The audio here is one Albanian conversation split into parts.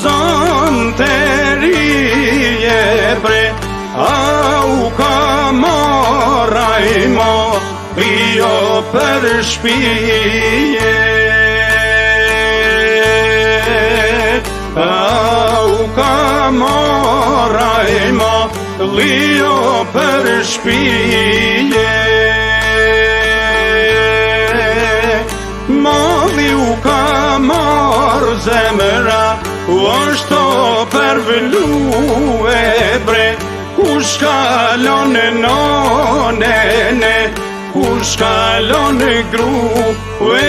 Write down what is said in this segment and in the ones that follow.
zonë të rije bre, au ka maraj ma, jo për shpije. Au ka maraj ma, jo për shpije. Mali u ka marë zemra, është për vëllu e bre, kush kalon nonene, kush kalon gru e,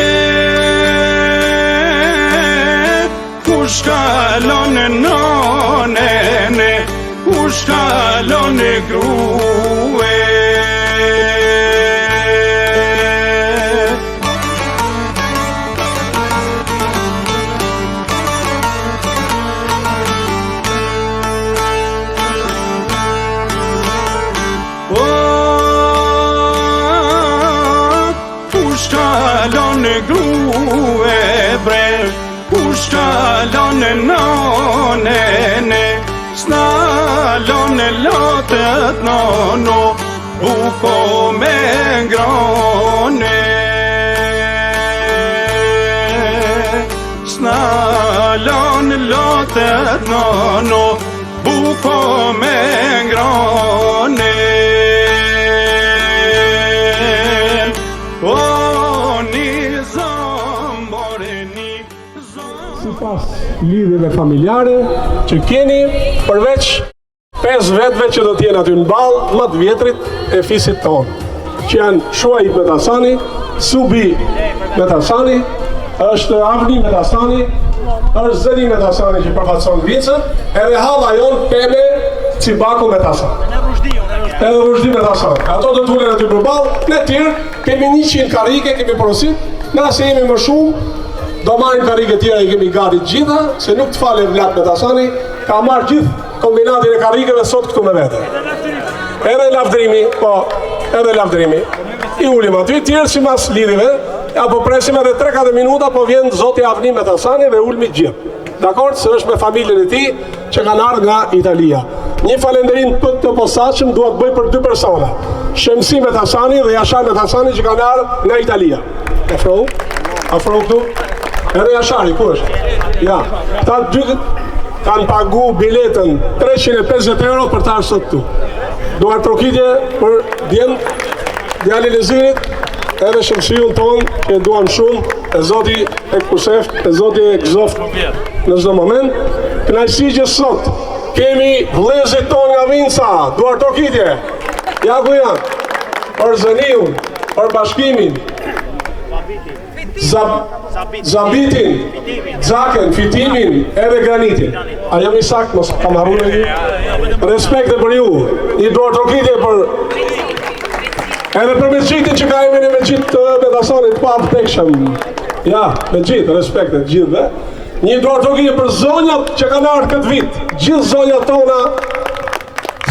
kush kalon nonene, kush kalon gru e. Kalon grue bre, kush kalon nonene, snalon lotët nono, buko me ngrone. Snalon lotët nono, buko me ngrone. Sipas lidhjeve familjare që keni, përveç 5 vetëve që do t'jenë aty në balë, më të vjetrit e fisit tonë, që janë Shuaib Metasani, Subi Metasani, është Avni Metasani, është Zeni Metasani që përfaqëson vicën, edhe halla jonë Peme Cibaku Metasani. Edhe Rushdi Metasani. Ato do t'ulen aty për balë, ne tjerë kemi 100 karike, kemi porosit, nëse jemi më shumë, do marrim karike tjera, i kemi gati gjitha, se nuk të fale Vlad Metasani, ka marrë gjithë kombinatin e karikeve sot këtu me vete. Edhe lavdrimi, po, edhe lavdrimi. I ulim aty, tjerë si mas lidhive, apo presim edhe 3-4 minuta, po vjen zoti Avni Metasani dhe ulmi gjithë. Dakord, se është me familjen e tij që kanë ardhur nga Italia. Një falenderim të posaçëm dua të bëj për 2 persona. Shemsi Metasani dhe Jashar Metasani që kanë ardhur nga Italia. Afro këtu. Edhe Jashari, ku është? Ja, ta dy kanë pagu biletën 350 euro për të ardhur sot këtu. Duar trokitje për djalin e Zirit, edhe Shemsiun tonë që e duam shumë, e zoti e kuseft, e zoti e gëzoft në çdo moment. Kënaqësi që sot kemi vëllezërit tonë nga Vinca, duar trokitje. Ja ku janë? Për Zeniun, për Bashkimin, Zabitin, Zaken, Fitimin, edhe Granitin. A jam i sakt, mos kam harruar një? Respekte për ju, një duar trokitje për edhe për Meçitin që ka emin e Meçit Metasanit pa vdekshëm. Ja, Meçit, respekte gjithve. Një duar trokitje për zonjat që kanë ardhur këtë vit. Gjithë zonjat tona,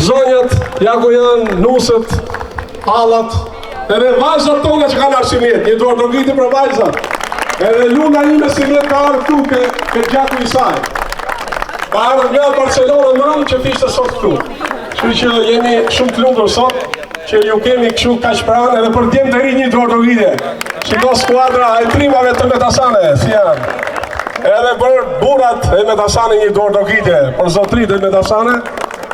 zonjat, ja ku janë nusët, hallat, edhe vajzat tona që kanë ardhur si mjet. Një duar trokitje për vajzat. Edhe luna ime si mjet ka ardhur këtu ke gjaku i saj. Ka ardhur nga Barcelona në rëmë që fishte sot këtu. Kështu që jemi shumë të lumtur sot që ju kemi kështu kaq pranë, edhe për djemë të ri një duar trokitje. Shiko skuadra e trimave të Metasane, si janë. Edhe për burrat e Metasane një duar trokitje, për zotrit e Metasane,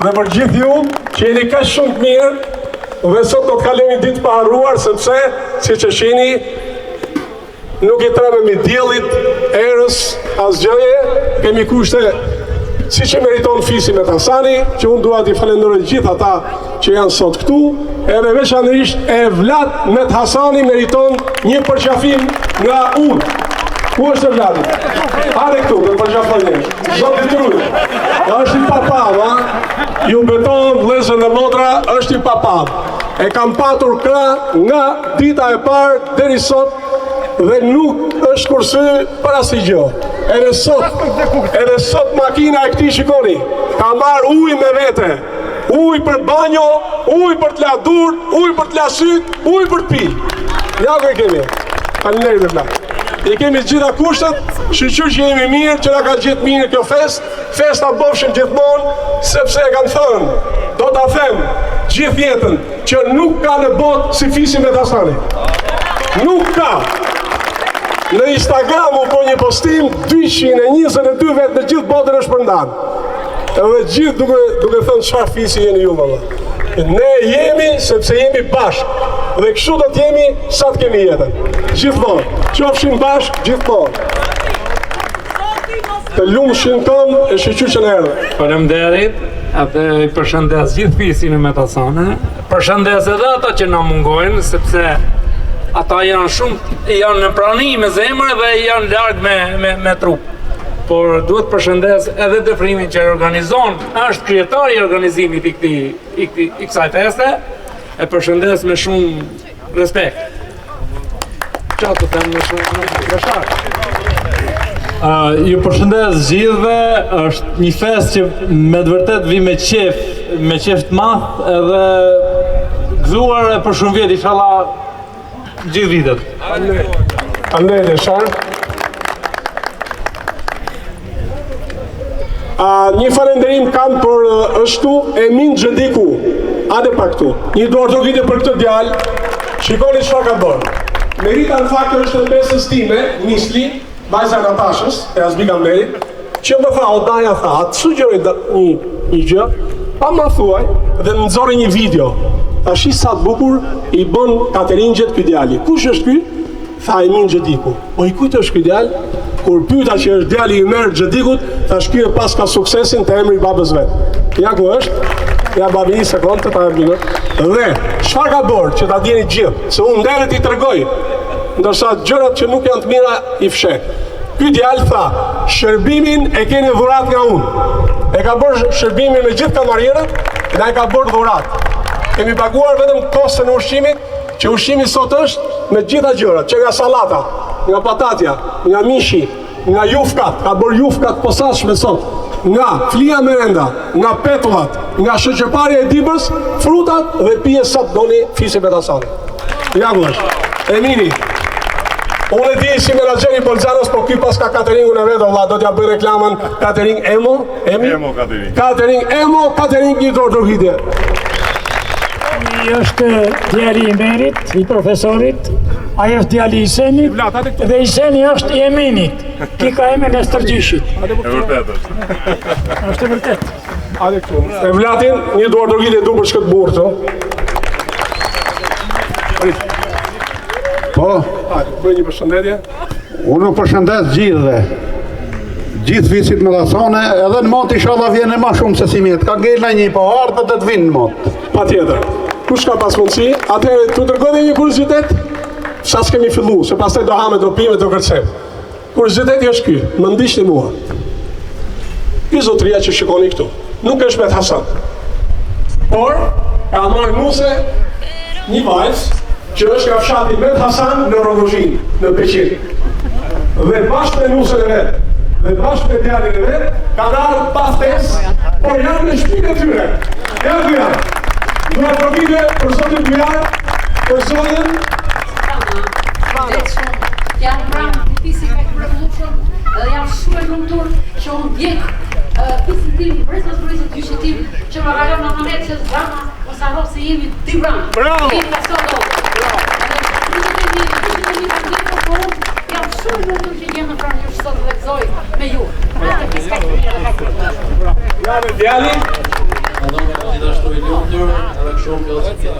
dhe për gjithë ju që jeni kaq shumë të mirë, dhe sot do të kalojmë ditë pa harruar, sepse, siç e shihni, nuk i trememi diellit, erës, asgjëje, kemi kushte si që meriton fisi Metasani, që unë dua t'i falenderoj gjithë ata që janë sot këtu, edhe veçanërisht e Vlad Metasani meriton një përqafim nga unë. Ku është e Vladi? Hare këtu, me përqafim. Zoti Truj, është i papam, ju beton vëllezër dhe motra, është i papam. E kam patur krah nga dita e parë deri sot dhe nuk është kursy për asnjë gjë. Edhe sot makina e këtij shikoni, ka marrë ujë me vete. Ujë për banjo, ujë për të la dur, ujë për të la syt, ujë për të pi. Ja ku e kemi. Faleminderit Vlad. I kemi gjitha kushtet, shqyqyr që jemi mirë, që na ka gjithë mirë kjo festa bofshim gjithmonë, sepse e kanë thënë, do ta them gjithë jetën, që nuk ka në botë si Fisi Metasani. Nuk ka. Në Instagram u po një postim, 222 vetë në gjithë botën është përndan. Edhe gjithë duke thënë çfarë Fisi jeni ju, valla. Ne jemi sepse jemi bashkë. Dhe kështu do t'jemi sa të kemi jetën. Gjithmonë. Qofshin bashkë, gjithmonë. Të lumshin tonë e shqyqyr që në erdhe. Faleminderit, atë i përshëndes gjithë Fisin e Metasane. Përshëndes edhe ata që na mungojnë, sepse ata janë në prani me zemër dhe janë larg me trup. Por duhet përshëndes edhe Dëfrimin që organizon, është kryetari i organizimit i kësaj feste, e përshëndes me shumë respekt. Qa të them me shumë respekt. Ju përshëndes gjithëve, është një fest që me të vërtet vi me qef të madh edhe gëzuar për shumë vjet, inshallah gjithë vitet. Andrej Leshan. Një falenderim kam për është Emin Xhendiku. Ade pa këtu. Një dorëtokitje për këtë djalë. Shikoni çfarë ka bërë. Merita në fakt është në besës time, Nisli, vajza Natashës, e Azbika Mlerit, që më tha, Odaja tha, atë sugjeroj një gjë, pa më thuaj, dhe më nxori një video. Tash sa të bukur i bën cateringet ky djali. Kush është ky? Tha Emin Xhendiku. Po i kujt është ky djalë? Kur pyeta që është djali i merr Xhendikut, thash ky pas ka suksesin të emri i babës vet. Ja ku është? Ja babi një sekondë ta bëjmë. Dhe çfarë ka bërë që ta dieni gjithë? Se unë nderet i tregoj. Ndërsa gjërat që nuk janë të mira i fsheh. Ky djalë tha, shërbimin e keni dhurat nga unë. E ka bërë shërbimin me gjithë kamarierët, dhe e ka bërë dhurat. Kemi paguar vetëm kostën e ushqimit, që ushqimi sot është me gjitha gjërat, që nga salata, nga patatja, nga mishi, nga jufkat, ka bërë jufkat posaçme sot, nga flia merenda, nga petullat, nga shoqërparja e dibës, frutat dhe pije sa të doni Fisi Metasani. Ja ku është. Emini. Unë e di si menaxheri Bolzanos, po ky pas ka cateringun e vet, valla, do t'ja bëj reklamën catering Emo, Emo catering. Catering Emo, catering një dorëtokitje. Është djali i Merit, i profesorit, ajo është djali i Isenit, dhe Iseni është i Eminit, ki ka emrin e Stërgjishit. E vërtet është. Është e vërtet. Ade këtu. E Vlatin, një dorëtokitje du për shkët burë, to. Po, Bëj një përshëndetje. unë përshëndes gjithëve. Gjithë Fisit Metasane, edhe në mot inshallah vjen e ma shumë se si mjetë. Ka ngella një po ardhë dhe të vinë në mot. Pa tjetër. Kush ka pas mundësi? Atëherë, të tërgoj një kuriozitet? Sa s'kemi fillu, se pas të do hame, do pime, do kërcem. Kurioziteti është ky, më ndiqni mua. Ky zotëria që shikoni këtu, nuk është Met Hasan. Por, ka marrë nuse një vajzë, që është nga fshati Met Hasan në Rogozhin, në Peqin. Dhe bashkë me nusën e vetë, dhe bashkë me djalin e vetë, ka darë pa ftesë, por janë në shtëpinë e tyre. Ja ku janë. Dua provide për zotin Bujar, për zotin janë pranë të Fisit me kërëlluqën dhe janë shumë e lumtur që unë djekë Fisit tim, responsabilisë të dyshit tim, që më rallon në mënet që zbrama, mos harro se jemi dy branë. Bravo! Jemi ka sot do. Jam shumë e lumtur që jenë në pranë ju sot dhe gëzoj me ju. janë djali. Gjithashtu i lumtur, edhe shumë fjellësitë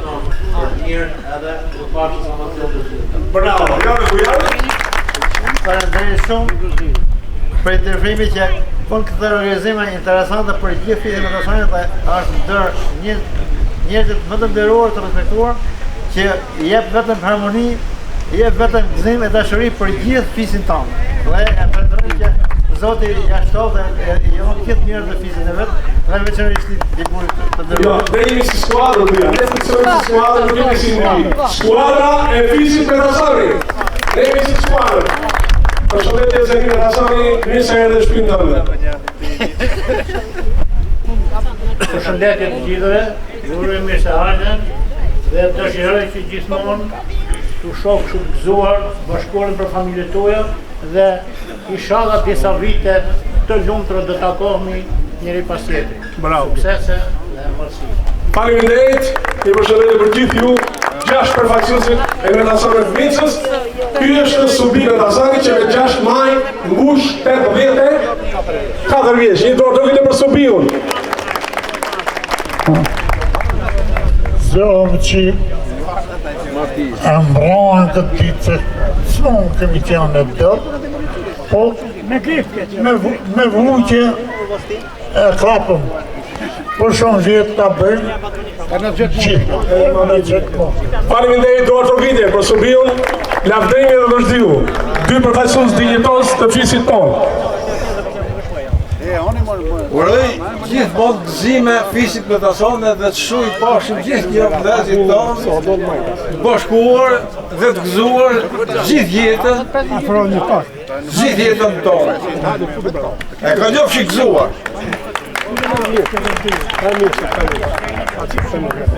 për mirë edhe të pashë sa më të të. Bravo, janë Bujar. Falenderit shumë për intervjimi që bën këtë organizime interesante për gjithë Fisin Metasani dhe është ndër njerëzit më të nderuar të respektuar që jep vetëm harmoni, jep vetëm gëzim e dashuri për gjithë Fisin tonë. Dhe e falenderoj që Zoti ja shtov dhe jam këtë mirë dhe Fisin e vet, dhe veçanërisht dikurit të nderuar. Jo, ne jemi si skuadrë, Bujar. Ne funksionojmë si skuadrë, nuk jemi si individ. Skuadra e Fisit Metasani. Ne jemi si skuadrë. Përshëndetje Zeki Metasani, mirë se erdhe në shtëpinë tënde. Përshëndetje të gjithëve, uroj mirë se ardhen dhe dëshiroj që gjithmonë të shokë shumë gëzuar, bashkuarën për familjet tuaja dhe inshallah disa vite të lumtura do takohemi njëri pas tjetrit. Bravo. Suksese dhe mërësi. Faleminderit, i përshëndetje për gjithë ju, 6 përfaqësuesit e Metasanit Vincës. Ky është Subi Metasani që me 6 maj mbush 84 vjeç. Një dorë dogite për Subiun. Zohëm që mbrohen këtë ditë se s'mon kemi qenë në dërë, po me vujtje e klapëm. Por shumë vjetë ta bëjmë, gjithë. Faleminderit dorë dogite për Subiun, lavdërimi dhe vazhdiu. 2 përfaqësues dinjitos të fisit tonë. Uroj gjithë mos gëzime fisit Metasane dhe të shuj pashim gjithë një vëllezërit tonë, bashkuar dhe të gëzuar gjithë jetën, gjithë jetën tonë. E ka njofë që gëzuar.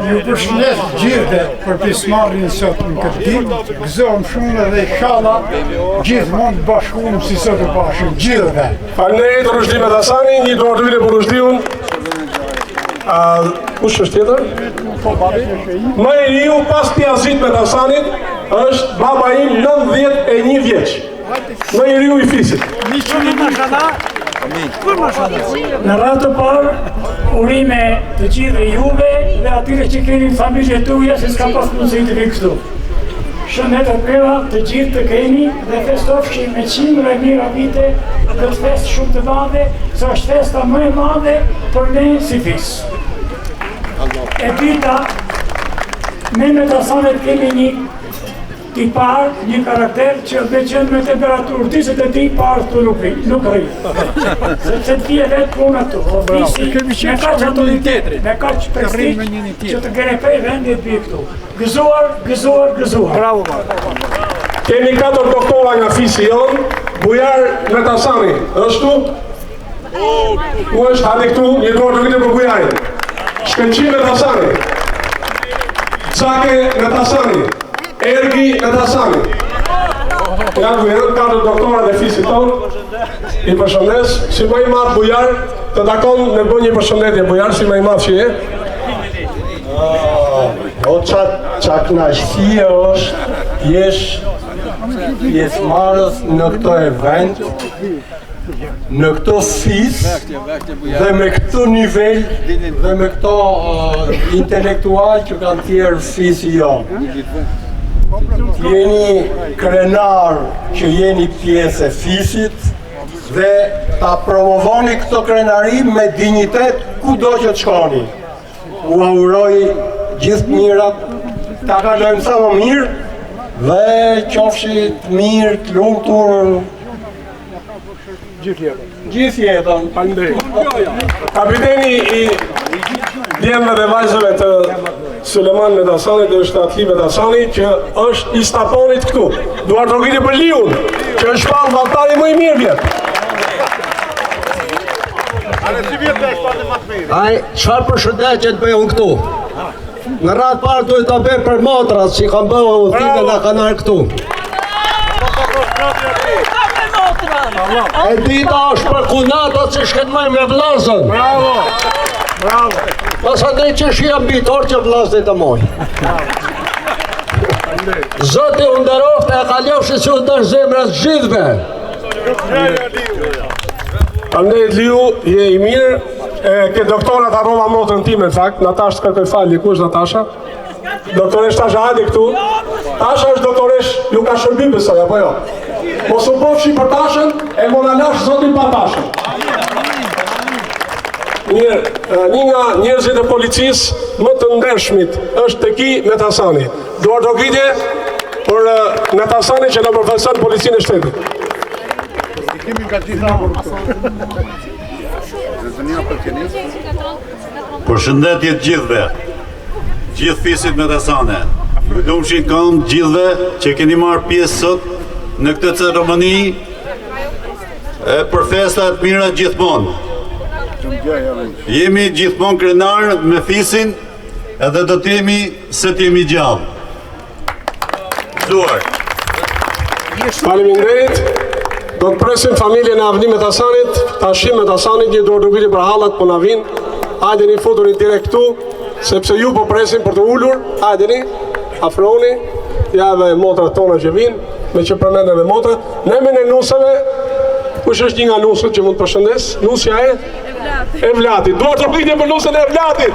Ju përshëndes gjithë për pjesëmarrjen sot në këtë ditë, gëzohem shumë dhe inshallah gjithmonë bashkuam si sot e bashkëm gjithëve. Faleminderit Rushdi Metasani, një dorë dogite për Rushdiun. Kush është tjetër? Më i riu pas Tiazit Metasanit është baba im 91 vjeç. Më i riu i fisit. Në radhë të parë, urime të gjithë juve dhe atyre që keni familje tuja se s'ka pas mundësi të vi këtu. Shëndet e preva të gjithë të keni dhe festofshim me 100 mira vite dhe të fest shumë të madhe, se është festa më e madhe për ne si fis. E dita, me Metasanet kemi një tipar, një karakter që dhe qënë me temperaturë 23 të nuk rri. Sepse të fje vetë puna të ofisi, me kaq autoritetri, me kaq prestigj që të kene prej vendit bje këtu. Gëzuar, gëzuar, gëzuar. Bravo, Kemi 4 doktora nga fisi jonë, Bujar Metasani, është tu? Ku është hadi këtu, një dorë dogite për Bujarin. Shkënqi Metasani, Zake Metasani, Ergi Metasani. Janë vjerën 4 doktora dhe fisit tonë. I përshëndes, si më i madh Bujar, të takon në bë një përshëndetje Bujar, si më i madh që je. O qa knaqësi është jesh pjesëmarrës në këto event, në këto fis dhe me këto nivel dhe me këto intelektual që kanë tjerë fisi jonë. Jeni krenar që jeni pjesë e fisit dhe ta promovoni këto krenari me dignitet kudo që të shkoni. U auroj gjithë mirat, ta kalojmë sa më mirë dhe qofshit mirë, të lumtur gjithë jetën. Kapiteni i djemëve dhe vajzëve të Suleman Metasanit dhe është Atli Metasani që është i staponit këtu. Duar dogite për Liun, që është shpallë valtari më i mirë vjetë. Aj, qëfar përshëndetje të bëjë unë këtu? Në ratë parë duhet të bëjë për motrat që i kam bëjë udhime nga kanar këtu. E dita është për kunatat që shkëtmoj me vlazën. Bravo, bravo. Pasa ne që shia mbitor që vlazën të moj. Zoti u nderoft e kalofshi që u ndër zemrat gjithve. Andejt Liu, je i mirë, ke doktorat arrova motrën time, në fakt, Natasha kërkoj falje, ku është Natasha? Doktoresh Tasha hadi këtu. Tasha është doktoresh, ju ka shërbi besoj, apo jo? Mos u pofshi për Tashën, e mona lash zotin pa Tashën. Mirë, një nga njerëzit e policisë më të ndershmit është Teki Metasani. Duar dogitje për Metasani që në përfaqëson policinë e shtetit. Përshëndetje të gjithëve, gjithë fisit Metasane. Ju lumshin kënd gjithëve që keni marrë pjesë sot në këtë ceremoni për festat mira gjithmonë. Jemi gjithmonë krenar me fisin edhe do të jemi se të jemi gjallë. gëzuar. Faleminderit. Do të presim familjen e Avnimet Hasanit, Tashimet Hasanit, një dorë rrugëri për hallat po na vin. Hajdeni futuni direkt këtu, sepse ju po presim për të ulur. Hajdeni, afroni, ja dhe motrat tona që vinë, me që përmend edhe motrat. Në emrin e nusave, kush është një nga nusët që mund të përshëndes? Nusja e Evlatit. Duart rrugëri për nusën e Evlatit.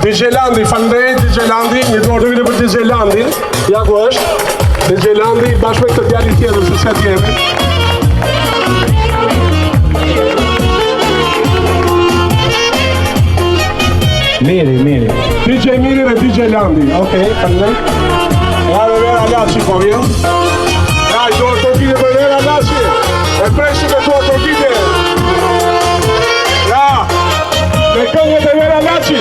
DJ Landi, faleminderit DJ Landi, një dorë rrugëri për DJ Landin. Ja ku është? DJ Landi bashkë me këtë djalin tjetër se sa jemi. Miri. DJ Miri dhe DJ Landi. Okej, faleminderit. Ja dhe Vera Laci po vjen. Ja, i dorë tokite për Vera Laci. E presim me dorë tokite. Ja, me këngët e Vera Laci.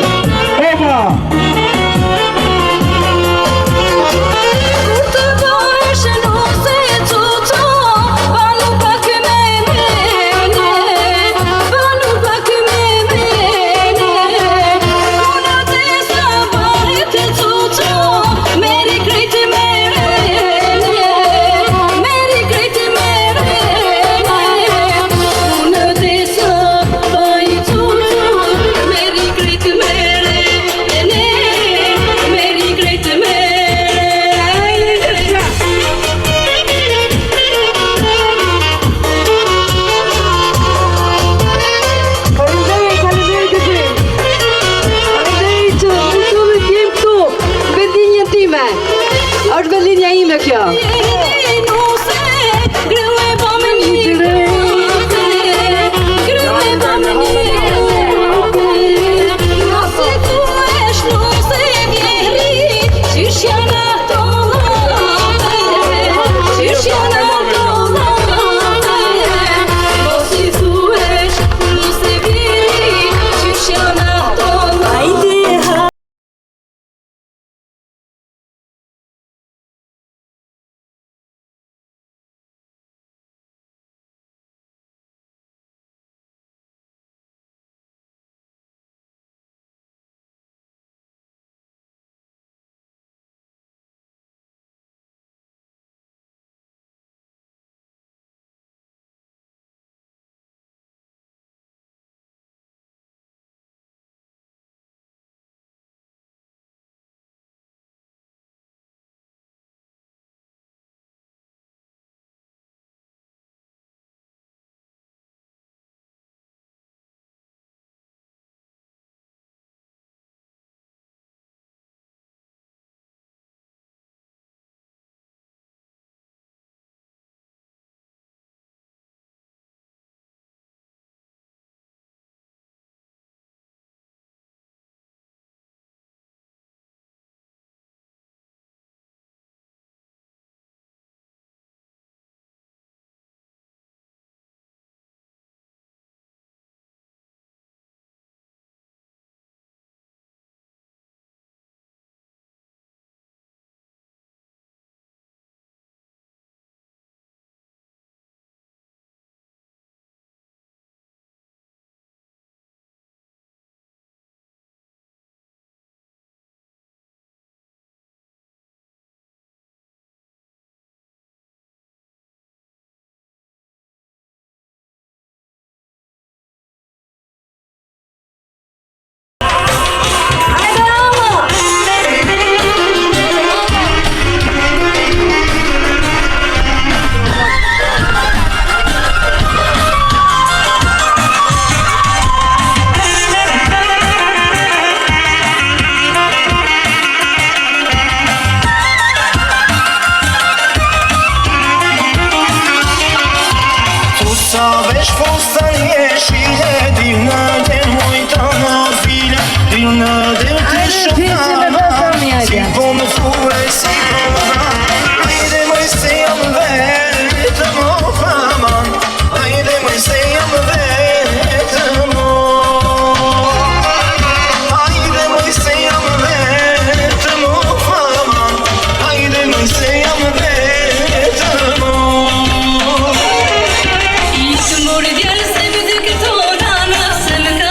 Është vendinja ime kjo. Se më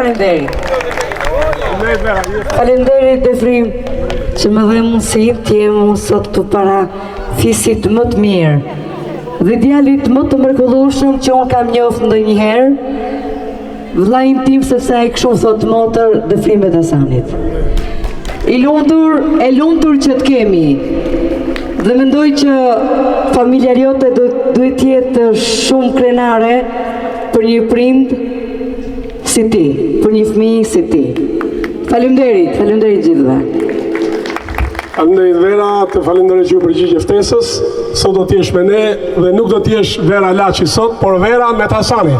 faleminderit. Faleminderit Defrim që më dhe mundësin të jem unë sot këtu para fisit më të mirë dhe djalit më të mrekullueshëm që unë kam njoftë ndonjëherë, vllajin tim sepse ai kështu thot motër Defrim Betasanit. E lumtur që të kemi dhe mendoj që familja jote duhet jetë shumë krenare për një prind si ti, për një fëmijë si ti. Faleminderit gjithëve. Faleminderit Vera, të falenderoj që ju përgjigje ftesës. Sot do t'jesh me ne dhe nuk do t'jesh Vera Laçi sot, por Vera Metasani.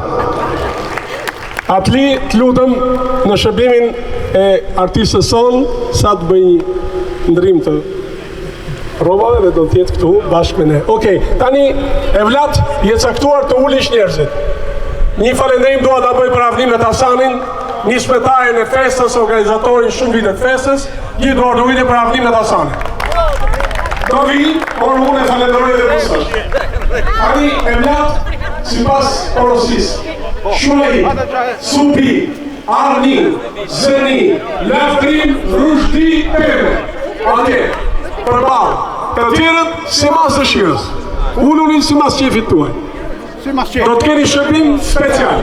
Atli, të lutem në shërbimin e artistës son, sa të bëj një ndrim të robave dhe do t'jetë këtu bashkë me ne. Okej, tani Evlat je caktuar të ulish njerëzit. Një falenderim dua ta bëj për Avni Metasanin, një shpetarin e festës, organizatorin shumë vite të festës, një dorë të ujtë për Avni Metasanin. Do vi, por unë e falenderoj dhe pësësh. Tani Evlat, si pas porosis, Shuaj, Supi, Arni, Zeni, Laftrim, Rushdi, Peme. Atje, përbalë, të tjerët si mas dëshirës. Ununin si mas qefit tuaj. Do të keni shërbim special.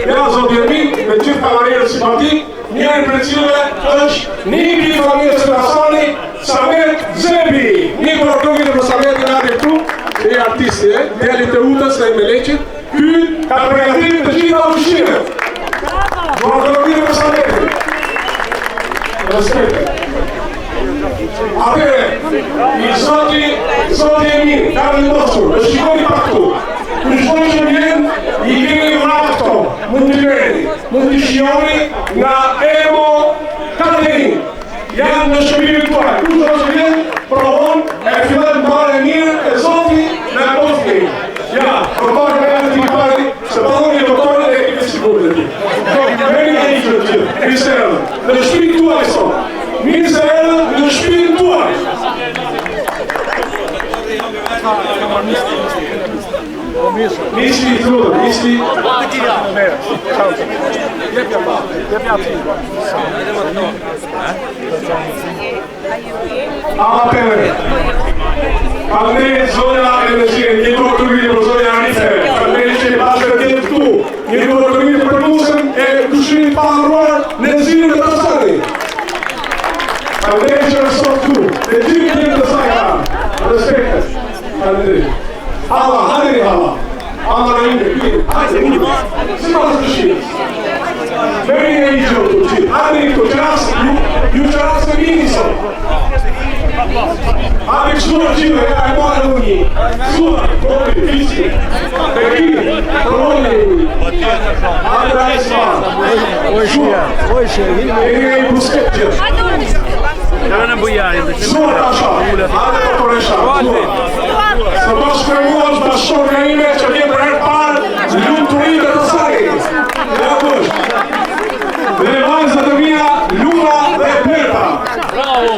Ja, Zot Jermin, me gjithë kalarierë simpatik, njërin për cilëve është Niki familjes Metasani, Samet Zebi. Niko rëtëngit për Samet në atë këtu, e artisti, djelit e utës dhe i meleqit, ky ka përgatimin të gjitha ushqime. Do rëtëngit për Sametin. Respekt. Atere, i Zoti Jermin, ka në ndosur, e shikoni pak tu. Në shkoj që vjen, i keni vratë këto, mund të vjeni, mund të shioni nga Emo Katerin. Janë në shërbimit tuaj, ku që vjen, provon, e fillet në pare mirë, e Zoti në postë. Ja, përpare me janë t'i pari, se padon një doktorën e ekipit sigurit e ti. Meni e i që të gjithë, mirë erë, në shpinë tuaj sot, mirë erë në shpinë tuaj. Misli, trudë, misli. Apere. Kalne zonja e nëzirë, një duhet të rritë për zonja Arife. Kalne që i bashkë të tjetë këtu. Një duhet të rritë për musën e kushimin paharuar nëzirë në të sani. Kalne që rësot këtu. Dhe gjithë tjetë të sajka. Respekte. Kalne dhe. Hala, haderi hala. Hala në ime, kujtë. Si pas të shqirës. Meri e i gjë të qitë. Haderi të qërasë, ju qërasë të mini sot. Haderi kështuar qitë, ja e marë në një. Kështuar, kopi, fiski. Peki, përvojnë e një. Haderi a e s'ma. Kështuar. Meri e i busket gjithë. Kështuar të asha. Haderi të toresha. Së do shkërmuash bashkërë në ime që vjetë për herë parë lumë të rritë të sajit. Ja pësh. Dhe vajzët e mija, Luna dhe Berta. Bravo!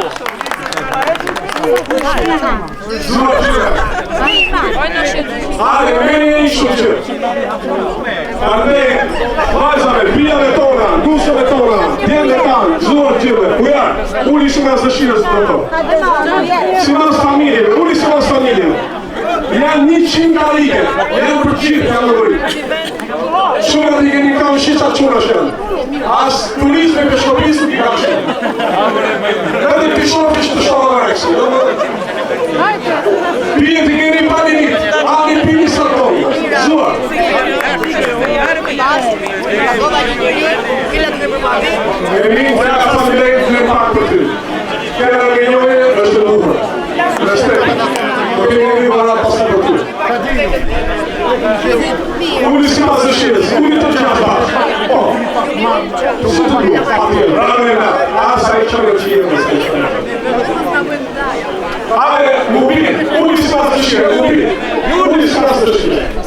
Zura qyre. Ade, meni e ishë qyre. Ade, vajzave, bijave tona, nusëve tona, djende tanë, zura qyre. Ujar, uli si mas dëshirës të to. Si mas familjeve, uli si mas familjeve. Janë 100 karike, janë për qitë, janë në vëri. Qunat i keni kam shisha quna shenë. As turizme për shkopis nuk i kam shenë. Edhe pishofish të shohë në reksi. Pijet i keni palinit, ani pini së tonë. Zuar. E minë të jaka familejt në pak për ty. Kena në genjojë është të bufër. Respekt. Po kemi një varat pasë për ty. Uli si pas dëshirës, uli të qëra bashkë. Po, së të du, atje, rame nga, asa i qërë që jetë nësë. Ale, mubi, uli si pas dëshirës, uli si pas dëshirës.